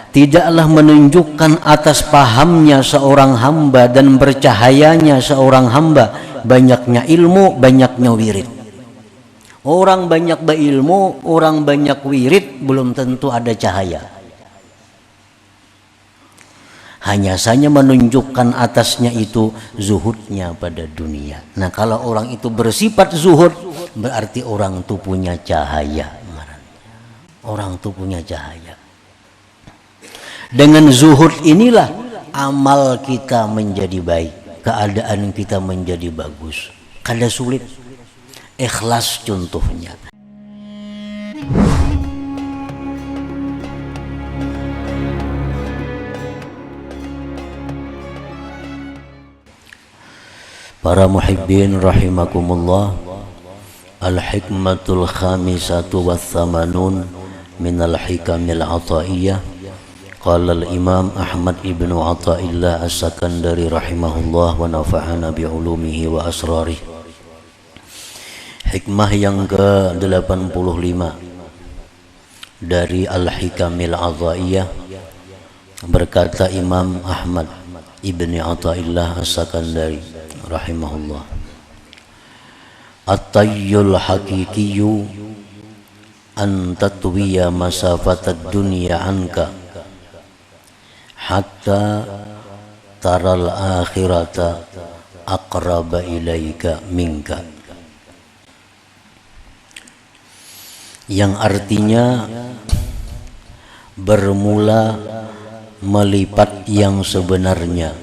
tidaklah menunjukkan atas pahamnya seorang hamba dan bercahayanya seorang hamba banyaknya ilmu, banyaknya wirid. Orang banyak berilmu, orang banyak wirid, belum tentu ada cahaya. Hanya saja menunjukkan atasnya itu zuhudnya pada dunia. Nah, kalau orang itu bersifat zuhud, berarti orang itu punya cahaya. Orang itu punya cahaya. Dengan zuhud inilah amal kita menjadi baik, keadaan kita menjadi bagus. Kada sulit. Ikhlas contohnya. Para muhibbin rahimakumullah, al-hikmatul khamisatu wath-thamanun minal hikamil ataiyah. Qala al-imam Ahmad ibnu Athaillah as-Sakandari rahimahullah wa nafa'ana bi'ulumihi wa asrarih. Hikmah yang ke-85 dari Al-Hikamil Athaiyah, berkata Imam Ahmad ibni Athaillah as-Sakandari rahimahullah, at-tayyul haqiqiyyu an tatwiya masafatad dunya anka hatta taral akhirata aqraba ilaika minka. Yang artinya bermula melipat yang sebenarnya,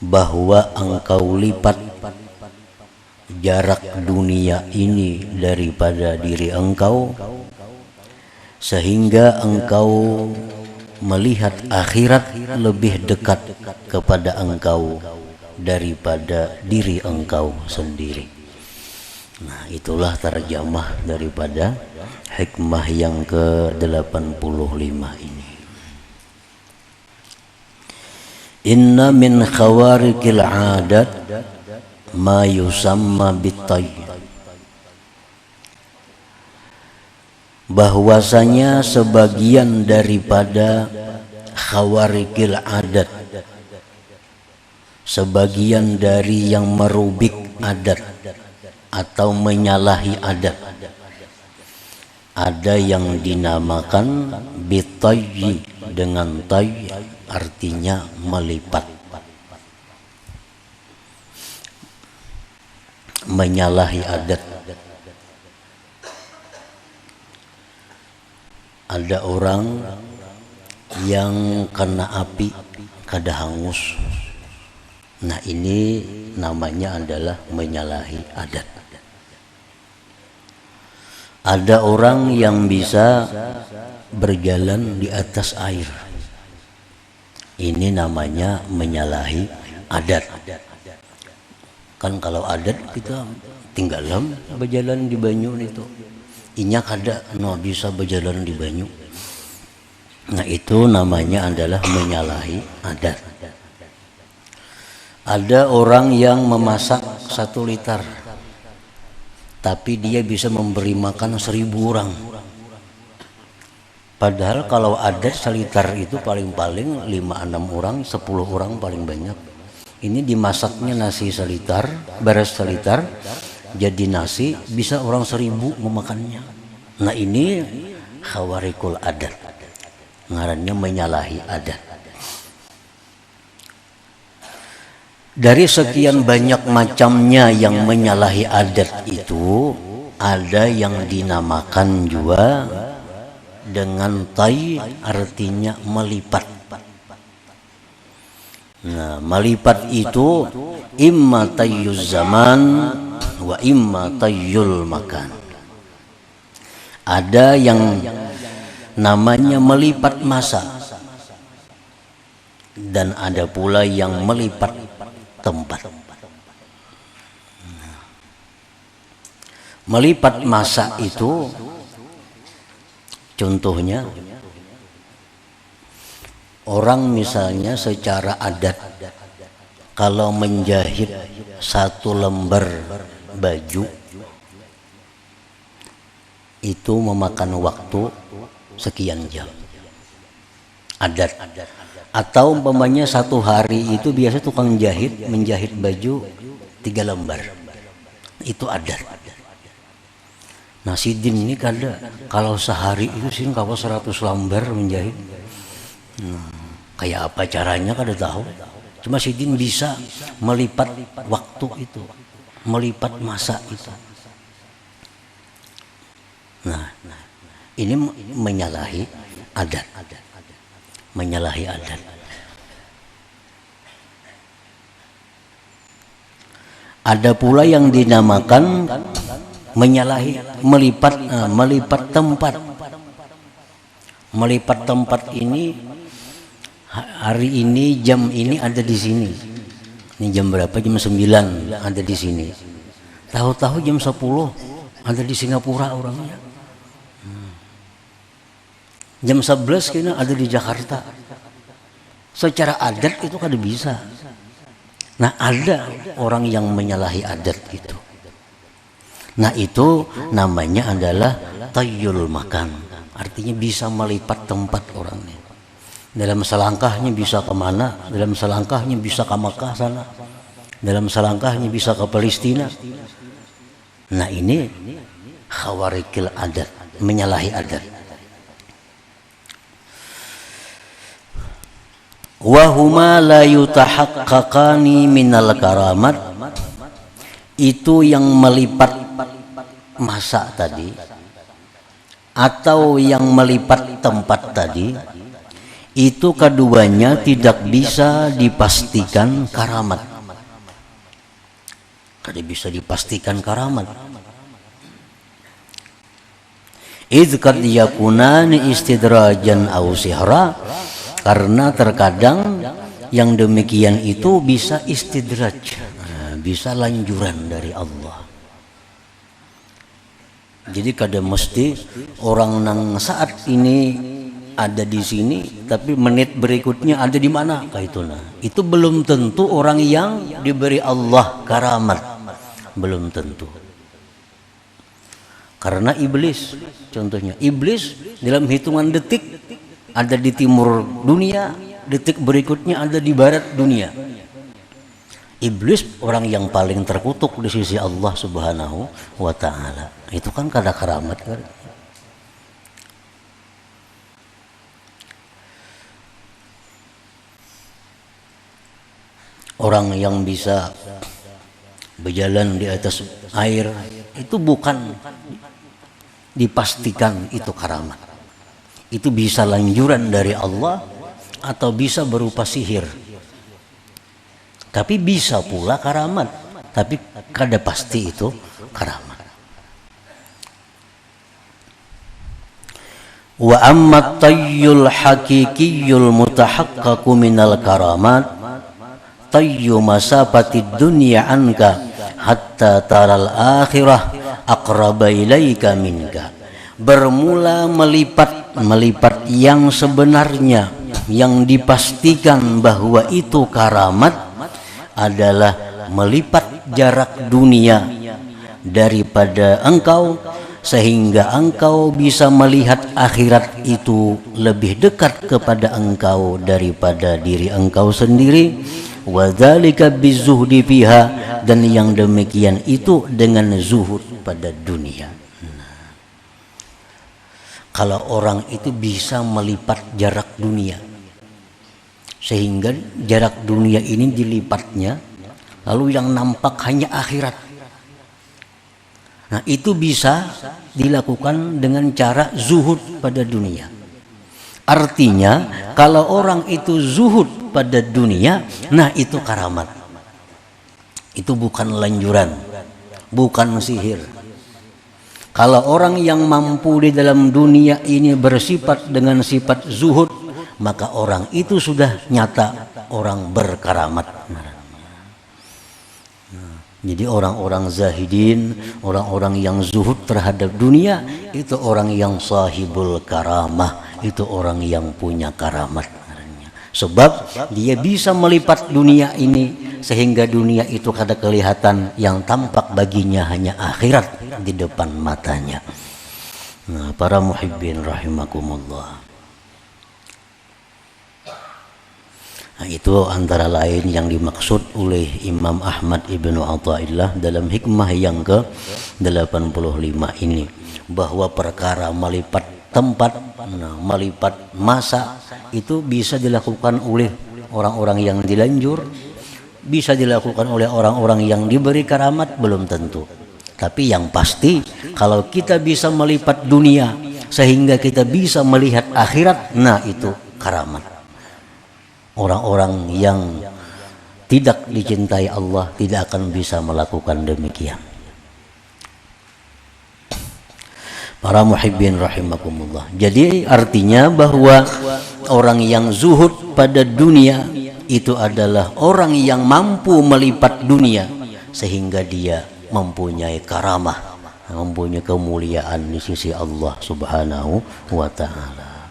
bahwa engkau lipat jarak dunia ini daripada diri engkau, sehingga engkau melihat akhirat lebih dekat kepada engkau daripada diri engkau sendiri. Nah, itulah terjemah daripada hikmah yang ke-85 ini. Inna min khawariqil adat ma yusamma bitayy. Bahwasanya sebagian daripada khawariqil adat, sebagian dari yang merubik adat atau menyalahi adat, ada yang dinamakan bitayyi, dengan tay artinya melipat, menyalahi adat. Ada orang yang kena api kada hangus. Nah, ini namanya adalah menyalahi adat. Ada orang yang bisa berjalan di atas air. Ini namanya menyalahi adat. Kan kalau adat kita tinggalan berjalan di banyu itu. Inya kada bisa berjalan di banyu. Nah, itu namanya adalah menyalahi adat. Ada orang yang memasak 1 liter, tapi dia bisa memberi makan 1000 orang. Padahal kalau adat 1 liter itu paling-paling 5-6 orang, 10 orang paling banyak. Ini dimasaknya nasi 1 liter, beres 1 liter, jadi nasi bisa orang 1000 memakannya. Nah, ini khawariqul adat, ngarannya menyalahi adat. Dari sekian banyak macamnya yang menyalahi adat itu, ada yang dinamakan juga dengan tay, artinya melipat. Nah, melipat itu imma tayyuz zaman wa imma tayyul makan. Ada yang namanya melipat masa, dan ada pula yang melipat tempat. Melipat masa itu contohnya orang misalnya secara adat kalau menjahit 1 lembar baju itu memakan waktu sekian jam. adat. Atau umpamanya satu hari itu biasa tukang jahit menjahit baju 3 lembar, itu adat. Nah Sidin ini kalau sehari itu sih kalau 100 lembar menjahit. Kayak apa caranya kada tahu. Cuma Sidin bisa melipat waktu itu, melipat masa itu. Nah ini menyalahi adat. Menyalahi adat. Ada pula yang dinamakan menyalahi melipat tempat. Melipat tempat ini hari ini jam ini ada di sini. Ini jam berapa? Jam 9 ada di sini. Tahu-tahu jam 10 ada di Singapura orangnya. Jam 11 kena ada di Jakarta. Secara adat itu kada bisa. Nah ada orang yang menyalahi adat itu. Nah itu namanya adalah tayyul makan. Artinya bisa melipat tempat orangnya. Dalam selangkahnya bisa kemana? Dalam selangkahnya bisa ke Makkah sana. Dalam selangkahnya bisa ke Palestina. Nah ini khawarikil adat, menyalahi adat. Wahuma la yutahaqqaqani minal karamat, itu yang melipat masa tadi atau yang melipat tempat tadi, itu keduanya tidak bisa dipastikan karamat. Tidak bisa dipastikan karamat. Idz qad yakunani istidrajan aw sihra, karena terkadang yang demikian itu bisa istidraj, bisa lanjuran dari Allah. Jadi kada mesti orang nang saat ini ada di sini, tapi menit berikutnya ada di mana kayak itu. Nah, itu belum tentu orang yang diberi Allah karamat, belum tentu. Karena iblis, contohnya iblis dalam hitungan detik ada di timur dunia, detik berikutnya ada di barat dunia. Iblis orang yang paling terkutuk di sisi Allah Subhanahu wa ta'ala. Itu kan kada karamat kan? Orang yang bisa berjalan di atas air itu bukan dipastikan itu karamat. Itu bisa lanjuran dari Allah atau bisa berupa sihir. Tapi bisa pula karamat, tapi kada pasti itu karamat. Wa amma tayyul hakikiyul mutahaqqaqu minal karamat tayyu masafati dunya anka hatta taral akhirah aqraba ilaika minka. Bermula melipat yang sebenarnya, yang dipastikan bahwa itu karamat adalah melipat jarak dunia daripada engkau, sehingga engkau bisa melihat akhirat itu lebih dekat kepada engkau daripada diri engkau sendiri. Wa dzalika bizuhdi fiha, dan yang demikian itu dengan zuhud pada dunia. Kalau orang itu bisa melipat jarak dunia, sehingga jarak dunia ini dilipatnya, lalu yang nampak hanya akhirat. Nah itu bisa dilakukan dengan cara zuhud pada dunia. Artinya kalau orang itu zuhud pada dunia, nah itu karamat. Itu bukan lanjuran, bukan sihir. Kalau orang yang mampu di dalam dunia ini bersifat dengan sifat zuhud, maka orang itu sudah nyata orang berkaramat. Jadi orang-orang zahidin, orang-orang yang zuhud terhadap dunia, itu orang yang sahibul karamah, itu orang yang punya karamat. Sebab dia bisa melipat dunia ini sehingga dunia itu kada kelihatan, yang tampak baginya hanya akhirat di depan matanya. Nah, para muhibbin rahimakumullah. itu antara lain yang dimaksud oleh Imam Ahmad Ibnu Athaillah dalam hikmah yang ke-85 ini, bahwa perkara melipat tempat, melipat masa itu bisa dilakukan oleh orang-orang yang dilanjur, bisa dilakukan oleh orang-orang yang diberi karamat, belum tentu. Tapi yang pasti kalau kita bisa melipat dunia sehingga kita bisa melihat akhirat, nah itu karamat. Orang-orang yang tidak dicintai Allah tidak akan bisa melakukan demikian. Para muhibbin rahimakumullah. Jadi artinya bahwa orang yang zuhud pada dunia itu adalah orang yang mampu melipat dunia sehingga dia mempunyai karamah, mempunyai kemuliaan di sisi Allah Subhanahu wa ta'ala.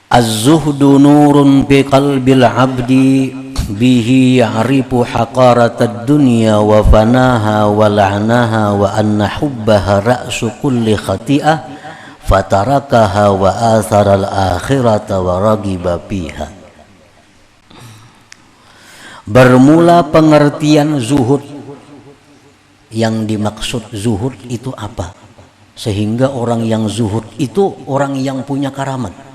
Az-zuhdu nurun fi qalbil abdi bihi ya'rifu haqaratad dunya wa fanaha wa la'naha wa anna hubbaha ra'su kulli khati'ah fatarakaha wa athara al-akhirata wa ragiba fiha. Bermula pengertian zuhud. Yang dimaksud zuhud itu apa? Sehingga orang yang zuhud itu orang yang punya karamat.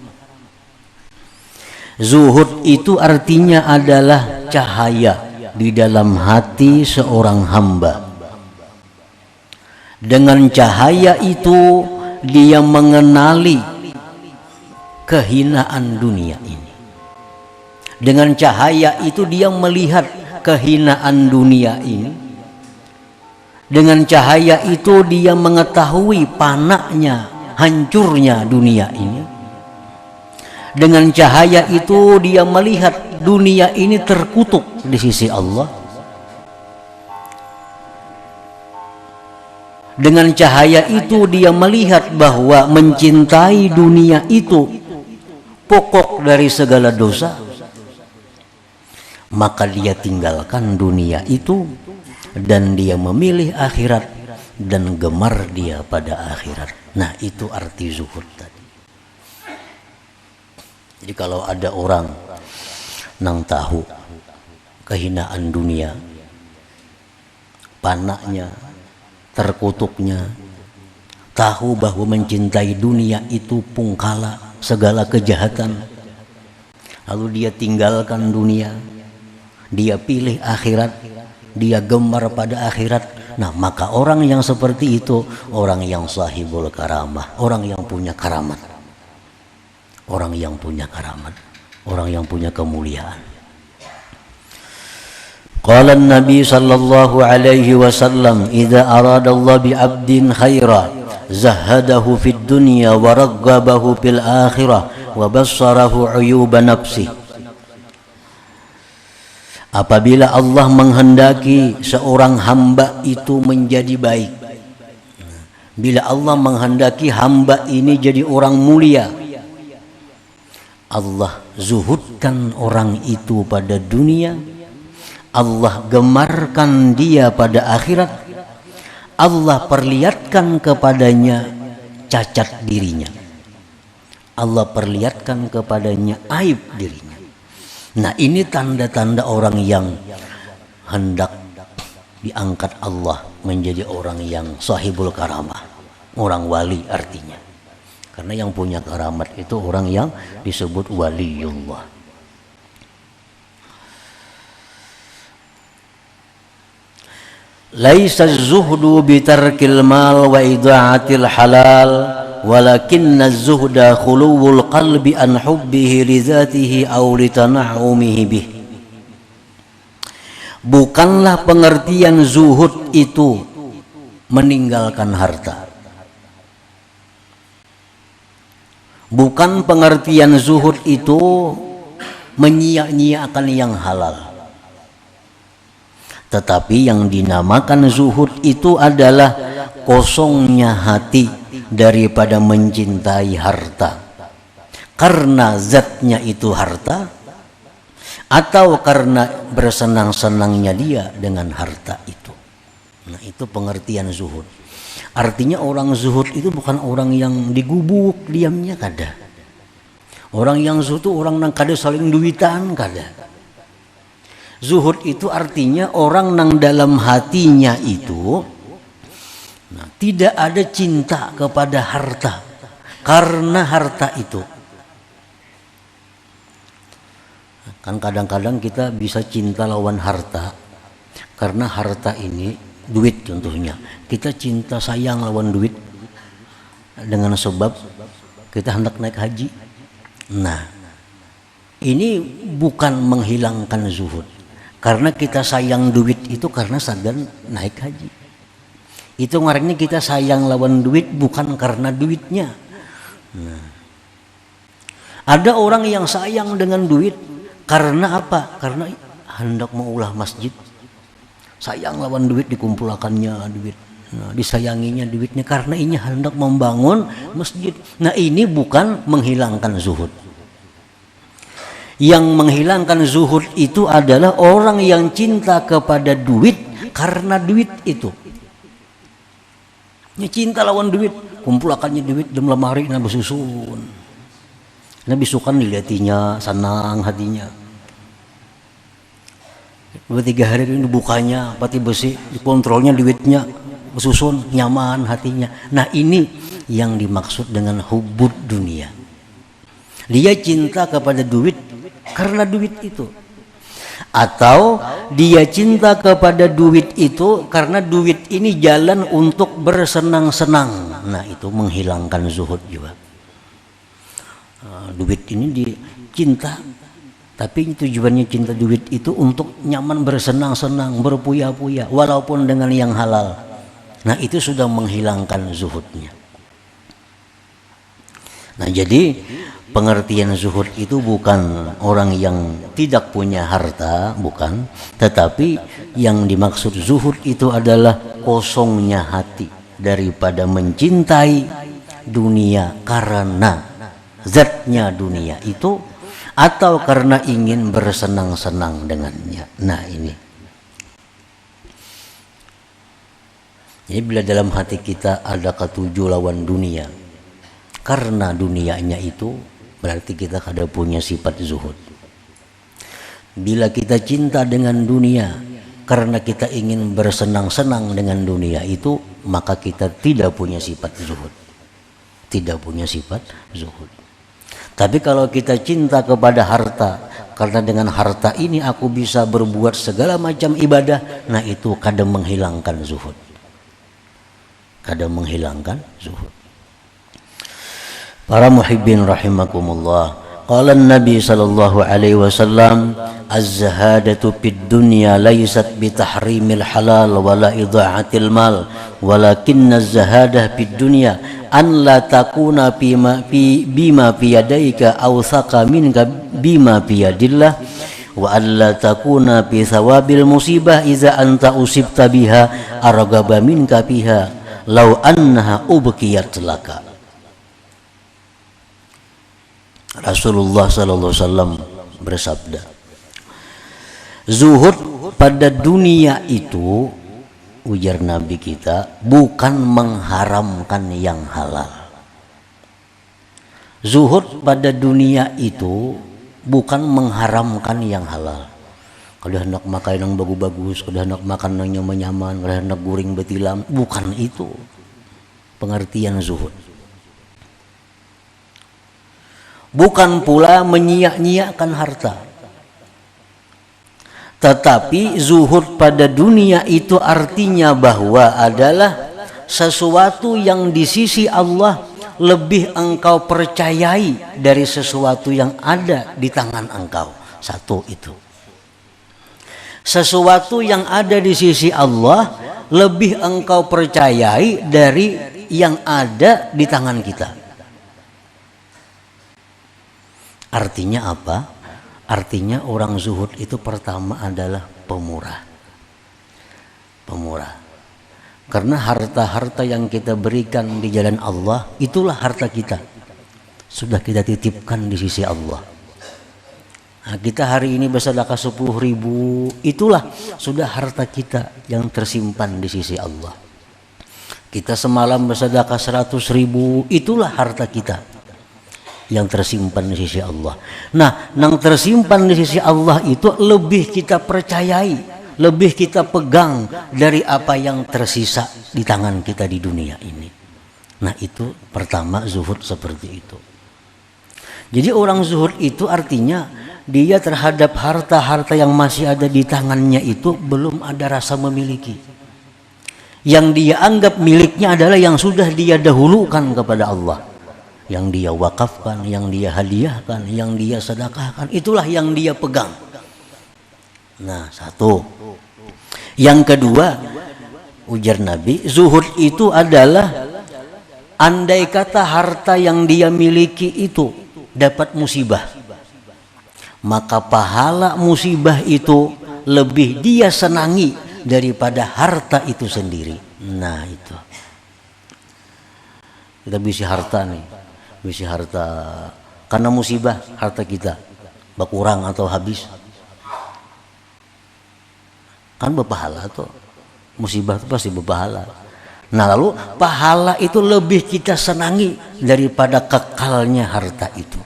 Zuhud itu artinya adalah cahaya di dalam hati seorang hamba. Dengan cahaya itu dia mengenali kehinaan dunia ini. Dengan cahaya itu dia melihat kehinaan dunia ini. Dengan cahaya itu dia mengetahui panaknya, hancurnya dunia ini. Dengan cahaya itu dia melihat dunia ini terkutuk di sisi Allah. Dengan cahaya itu dia melihat bahwa mencintai dunia itu pokok dari segala dosa. Maka dia tinggalkan dunia itu dan dia memilih akhirat dan gemar dia pada akhirat. Nah, itu arti zuhud tadi. Jadi kalau ada orang nang tahu kehinaan dunia, panaknya, terkutuknya, tahu bahwa mencintai dunia itu pungkala segala kejahatan, lalu dia tinggalkan dunia, dia pilih akhirat, dia gemar pada akhirat. Nah, maka orang yang seperti itu orang yang sahibul karamah, orang yang punya karamat. Orang yang punya karamat, orang yang punya kemuliaan. Qala an-nabi sallallahu alaihi wasallam, "Idza arada Allah bi 'abdin khaira, zahadahu fid dunya wa raggabahu fil akhirah wa bassarahu 'uyuba nafsi." Apabila Allah menghendaki seorang hamba itu menjadi baik, bila Allah menghendaki hamba ini jadi orang mulia, Allah zuhudkan orang itu pada dunia, Allah gemarkan dia pada akhirat, Allah perlihatkan kepadanya cacat dirinya, Allah perlihatkan kepadanya aib dirinya. Nah, ini tanda-tanda orang yang hendak diangkat Allah menjadi orang yang sahibul karamah, orang wali artinya. Karena yang punya karamat itu orang yang disebut waliullah. Laisa az-zuhdu bitarkil mal wa ida'atil halal, walakinna az-zuhda khuluwul qalbi an hubbihi li dzatihi aw li tana'umihi bih. Bukanlah pengertian zuhud itu meninggalkan harta. Bukan pengertian zuhud itu menyia-nyiakan yang halal. Tetapi yang dinamakan zuhud itu adalah kosongnya hati daripada mencintai harta. Karena zatnya itu harta, atau karena bersenang-senangnya dia dengan harta itu. Nah, itu pengertian zuhud. Artinya orang zuhud itu bukan orang yang digubuk diamnya kada. Orang yang zuhud itu orang nang kada saling duitan kada. Zuhud itu artinya orang nang dalam hatinya itu tidak ada cinta kepada harta karena harta itu. Kan kadang-kadang kita bisa cinta lawan harta karena harta ini duit contohnya. Kita cinta sayang lawan duit dengan sebab kita hendak naik haji. Nah, ini bukan menghilangkan zuhud. Karena kita sayang duit itu karena sadar naik haji. Itu ngarannya kita sayang lawan duit bukan karena duitnya. Nah, ada orang yang sayang dengan duit karena apa? Karena hendak mengulah masjid. Sayang lawan duit, dikumpulkannya duit. Nah, disayanginya duitnya karena ini hendak membangun masjid. Nah, ini bukan menghilangkan zuhud. Yang menghilangkan zuhud itu adalah orang yang cinta kepada duit karena duit itu. Ini cinta lawan duit, kumpulkannya duit dalam lemari, nah bersusun. Nah bisukan diliatinya, senang hatinya. 2-3 hari ini dibukanya, pati besi, dikontrolnya duitnya, bersusun, nyaman hatinya. Nah ini yang dimaksud dengan hubud dunia. Dia cinta kepada duit karena duit itu, atau dia cinta kepada duit itu karena duit ini jalan untuk bersenang-senang. Nah itu menghilangkan zuhud juga. Duit ini dicinta, tapi tujuannya cinta duit itu untuk nyaman bersenang-senang, berpuya-puya walaupun dengan yang halal. Nah itu sudah menghilangkan zuhudnya. Nah jadi pengertian zuhud itu bukan orang yang tidak punya harta, bukan, tetapi yang dimaksud zuhud itu adalah kosongnya hati daripada mencintai dunia karena zatnya dunia itu, atau karena ingin bersenang-senang dengannya. Nah ini, jadi bila dalam hati kita ada ketujuh lawan dunia karena dunianya itu, berarti kita kada punya sifat zuhud. Bila kita cinta dengan dunia karena kita ingin bersenang-senang dengan dunia itu, maka kita tidak punya sifat zuhud. Tidak punya sifat zuhud. Tapi kalau kita cinta kepada harta, karena dengan harta ini aku bisa berbuat segala macam ibadah, nah itu kadang menghilangkan zuhud. Kadang menghilangkan zuhud. Para muhibbin rahimakumullah, qala Nabi sallallahu alaihi wasallam, az-zahadatu fid dunya laysat bi tahrimil halal wala idha'atil mal, walakinna az-zahadah fid dunya an la takuna bima fi yadayka awsaqa minka bima fi yadillah, wa an la takuna bi thawabil musibah iza anta usibta biha argaba minka biha law annaha ubqiyat laka. Rasulullah sallallahu alaihi wasallam bersabda, zuhud pada dunia itu, ujar Nabi kita, bukan mengharamkan yang halal. Zuhud pada dunia itu bukan mengharamkan yang halal. Kalau hendak makan yang bagus-bagus, kalau hendak makan yang nyaman, kalau hendak guring betilam, bukan itu pengertian zuhud. Bukan pula menyia-nyiakan harta. Tetapi zuhud pada dunia itu artinya bahwa adalah sesuatu yang di sisi Allah lebih engkau percayai dari sesuatu yang ada di tangan engkau. Satu itu. Sesuatu yang ada di sisi Allah lebih engkau percayai dari yang ada di tangan kita. Artinya apa? Artinya orang zuhud itu pertama adalah pemurah. Pemurah. Karena harta-harta yang kita berikan di jalan Allah, itulah harta kita. Sudah kita titipkan di sisi Allah. Nah, kita hari ini bersedekah 10.000, itulah sudah harta kita yang tersimpan di sisi Allah. Kita semalam bersedekah 100.000, itulah harta kita yang tersimpan di sisi Allah. Nah, yang tersimpan di sisi Allah itu lebih kita percayai, lebih kita pegang dari apa yang tersisa di tangan kita di dunia ini. Nah, itu pertama zuhud seperti itu. Jadi orang zuhud itu artinya dia terhadap harta-harta yang masih ada di tangannya itu belum ada rasa memiliki. Yang dia anggap miliknya adalah yang sudah dia dahulukan kepada Allah, yang dia wakafkan, yang dia hadiahkan, yang dia sedekahkan, itulah yang dia pegang. Nah, satu. Yang kedua, ujar Nabi, zuhud itu adalah andai kata harta yang dia miliki itu dapat musibah, maka pahala musibah itu lebih dia senangi daripada harta itu sendiri. Nah, itu kita bisa harta nih, bisa harta karena musibah, harta kita berkurang atau habis, kan berpahala tuh. Musibah itu pasti berpahala. Nah, lalu pahala itu lebih kita senangi daripada kekalnya harta itu.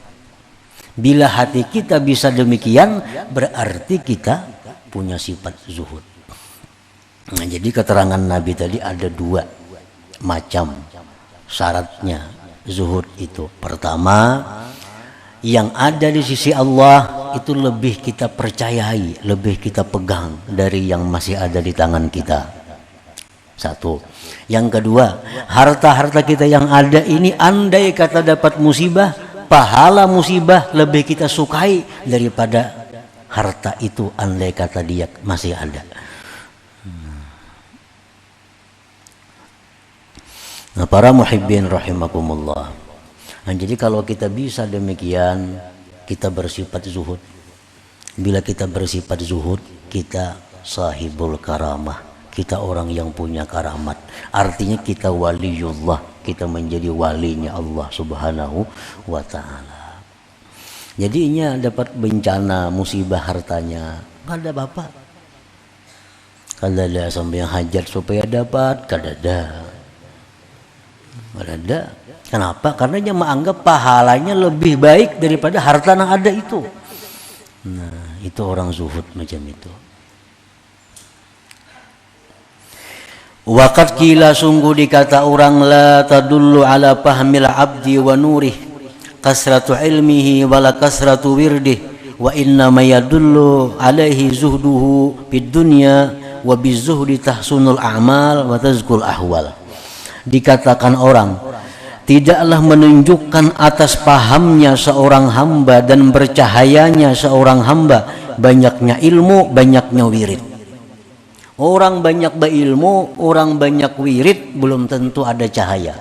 Bila hati kita bisa demikian, berarti kita punya sifat zuhud. Nah, jadi keterangan Nabi tadi ada dua macam syaratnya zuhud itu. Pertama, yang ada di sisi Allah itu lebih kita percayai, lebih kita pegang dari yang masih ada di tangan kita. Satu. Yang kedua, harta-harta kita yang ada ini andai kata dapat musibah, pahala musibah lebih kita sukai daripada harta itu andai kata dia masih ada. Nah, para muhibbin rahimakumullah. Nah, jadi kalau kita bisa demikian, kita bersifat zuhud. Bila kita bersifat zuhud, kita sahibul karamah. Kita orang yang punya karamat. Artinya kita waliullah, kita menjadi walinya Allah Subhanahu wa ta'ala. Jadinya dapat bencana, musibah hartanya, gak ada bapak. Kada ada sampai yang hajat supaya dapat, kada ada. Kada ada. Kenapa? Karena dia menganggap pahalanya lebih baik daripada harta yang ada itu. Nah, itu orang zuhud macam itu. Waqad qila, sungguh dikata orang, la tadullu ala fahmil abdi wa nurih kasratu ilmihi wala kasratu wirdih wa inna ma yadullu alaihi zuhduhu fid dunya wa bizuhdi tahsunul a'mal wa tazkul ahwal. Dikatakan orang, tidaklah menunjukkan atas pahamnya seorang hamba dan bercahayanya seorang hamba banyaknya ilmu, banyaknya wirid. Orang banyak berilmu, orang banyak wirid, belum tentu ada cahaya.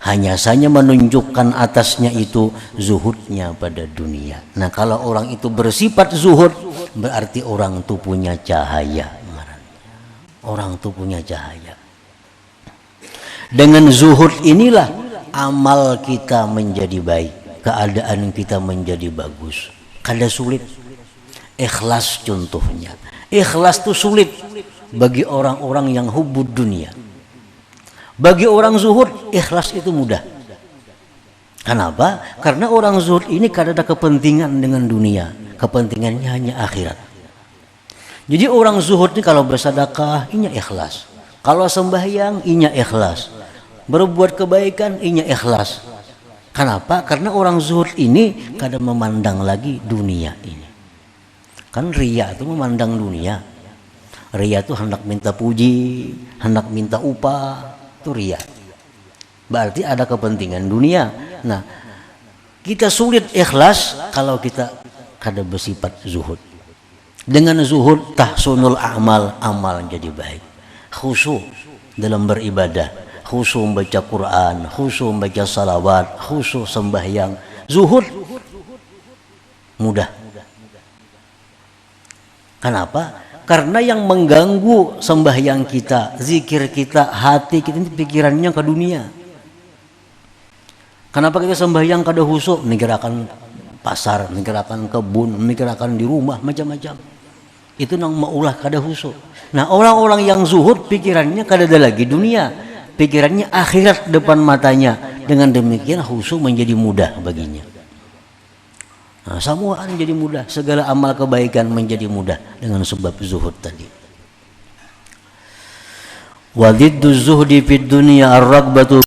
Hanya saja menunjukkan atasnya itu zuhudnya pada dunia. Nah, kalau orang itu bersifat zuhud, berarti orang itu punya cahaya. Orang itu punya cahaya. Dengan zuhud inilah amal kita menjadi baik, keadaan kita menjadi bagus. Kada sulit. Ikhlas contohnya. Ikhlas itu sulit bagi orang-orang yang hubud dunia. Bagi orang zuhud, ikhlas itu mudah. Kenapa? Karena orang zuhud ini kada ada kepentingan dengan dunia. Kepentingannya hanya akhirat. Jadi orang zuhud ini kalau bersedekah, inya ikhlas. Kalau sembahyang, inya ikhlas. Berbuat kebaikan, inya ikhlas. Kenapa? Karena orang zuhud ini kada memandang lagi dunia ini. Kan riya itu memandang dunia. Riya itu hendak minta puji, hendak minta upah, itu riya. Berarti ada kepentingan dunia. Nah, kita sulit ikhlas kalau kita kada bersifat zuhud. Dengan zuhud tahsunul a'mal, amal jadi baik. Khusyuk dalam beribadah, khusyuk membaca Quran, khusyuk membaca salawat, khusyuk sembahyang. Zuhud mudah. Kenapa? Karena yang mengganggu sembahyang kita, zikir kita, hati kita ini pikirannya ke dunia. Kenapa kita sembahyang kada khusyuk? Mikirakan pasar, mikirakan kebun, mikirakan di rumah, macam-macam. Itu nang maulah kada khusyuk. Nah, orang-orang yang zuhud pikirannya kada ada lagi dunia. Pikirannya akhirat depan matanya. Dengan demikian khusyuk menjadi mudah baginya. Nah, samuan jadi mudah, segala amal kebaikan menjadi mudah dengan sebab zuhud tadi. Wa dhiddu zuhdi fid dunya ar-raghbatu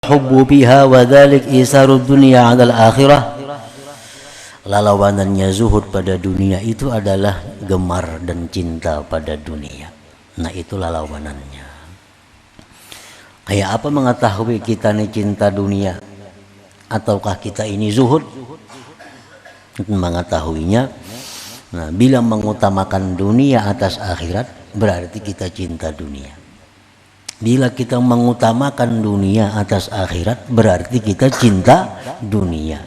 hubbu biha wa dhalik isaru dunya 'ala al-akhirah. Lawanannya zuhud pada dunia itu adalah gemar dan cinta pada dunia. Nah, itu lawanannya. Kayak apa mengetahui kita ini cinta dunia ataukah kita ini zuhud? Mengetahuinya, nah, bila mengutamakan dunia atas akhirat berarti kita cinta dunia. Bila kita mengutamakan dunia atas akhirat berarti kita cinta dunia.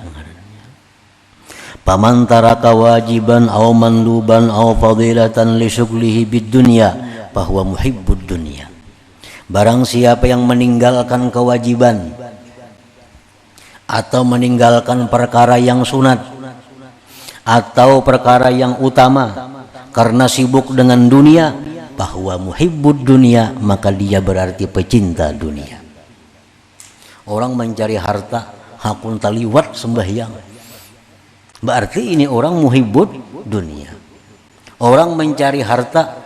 Paman taraka wajiban aw manduban aw fadilatan li syughlihi bid dunya fahuwa muhibbud dunya. Barang siapa yang meninggalkan kewajiban atau meninggalkan perkara yang sunat atau perkara yang utama karena sibuk dengan dunia, bahwa muhibbud dunia, maka dia berarti pecinta dunia. Orang mencari harta hakun taliwat sembahyang, berarti ini orang muhibbud dunia. Orang mencari harta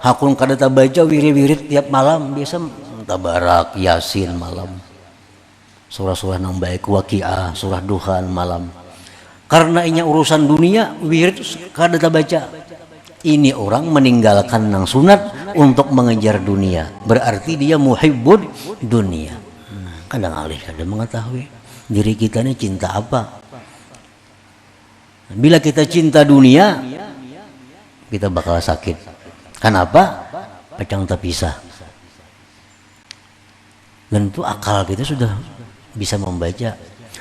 hakun kadata baca wirid-wirid tiap malam, biasa tabarak yasin malam, surah-surah nang baik, waqiah, surah duhan malam. Karena ini urusan dunia, wirid kadata baca. Ini orang meninggalkan nang sunat untuk mengejar dunia, berarti dia muhibbud dunia. Kadang alih kadang mengetahui diri kita ini cinta apa. Bila kita cinta dunia, kita bakal sakit. Kenapa? Pecang terpisah. Dan itu akal kita sudah bisa membaca.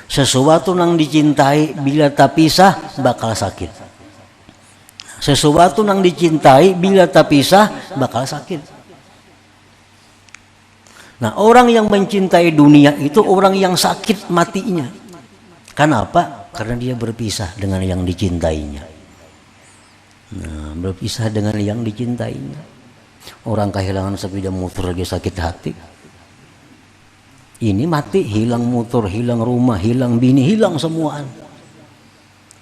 Sesuatu yang dicintai bila tak pisah bakal sakit. Sesuatu yang dicintai bila tak pisah bakal sakit. Nah, orang yang mencintai dunia itu orang yang sakit matinya. Kenapa? Karena dia berpisah dengan yang dicintainya. Nah, berpisah dengan yang dicintainya. Orang kehilangan sepeda motor lagi sakit hati. Ini mati, hilang motor, hilang rumah, hilang bini, hilang semuaan.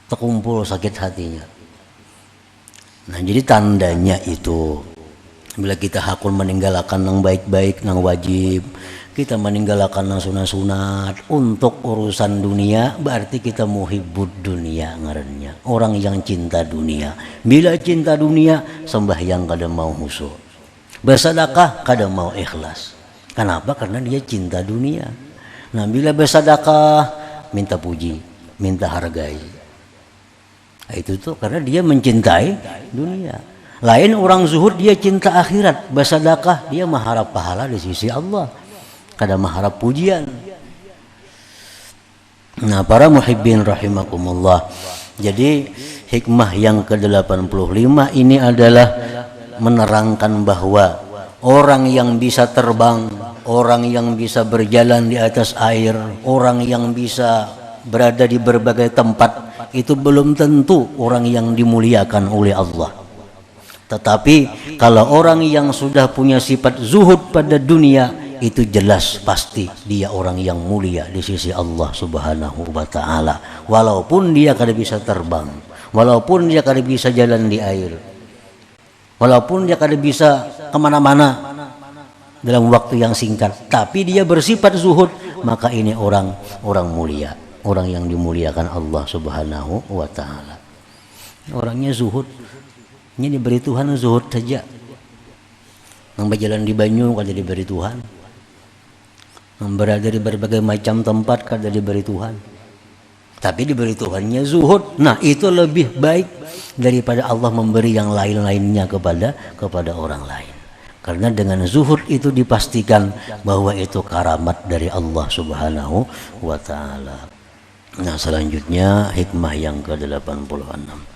Terkumpul sakit hatinya. Nah, jadi tandanya itu bila kita hakun meninggalkan yang baik-baik, yang wajib, kita meninggalkan yang sunat-sunat untuk urusan dunia, berarti kita muhibbud dunia ngarannya. Orang yang cinta dunia. Bila cinta dunia, sembahyang kada mau khusyuk. Bersedekah kada mau ikhlas. Kenapa? Karena dia cinta dunia. Nah, bila bersedekah minta puji, minta hargai. Nah, itu tuh karena dia mencintai dunia. Lain orang zuhud dia cinta akhirat, bersedekah dia mengharap pahala di sisi Allah, kada mengharap pujian. Nah, para muhibbin rahimakumullah. Jadi hikmah yang ke-85 ini adalah menerangkan bahwa orang yang bisa terbang, orang yang bisa berjalan di atas air, orang yang bisa berada di berbagai tempat, itu belum tentu orang yang dimuliakan oleh Allah. Tetapi kalau orang yang sudah punya sifat zuhud pada dunia, itu jelas pasti dia orang yang mulia di sisi Allah Subhanahu wa ta'ala. Walaupun dia kada bisa terbang, walaupun dia kada bisa jalan di air, walaupun dia kada bisa kemana-mana dalam waktu yang singkat, tapi dia bersifat zuhud, maka ini orang mulia, orang yang dimuliakan Allah Subhanahu wa ta'ala. Orangnya zuhud, ini diberi Tuhan zuhud saja. Yang berjalan di banyu kada diberi Tuhan, yang berada di berbagai macam tempat kada diberi Tuhan, tapi diberi Tuhannya zuhud. Nah, itu lebih baik daripada Allah memberi yang lain-lainnya kepada orang lain. Karena dengan zuhud itu dipastikan bahwa itu karamat dari Allah Subhanahu wa ta'ala. Nah, selanjutnya hikmah yang ke-86.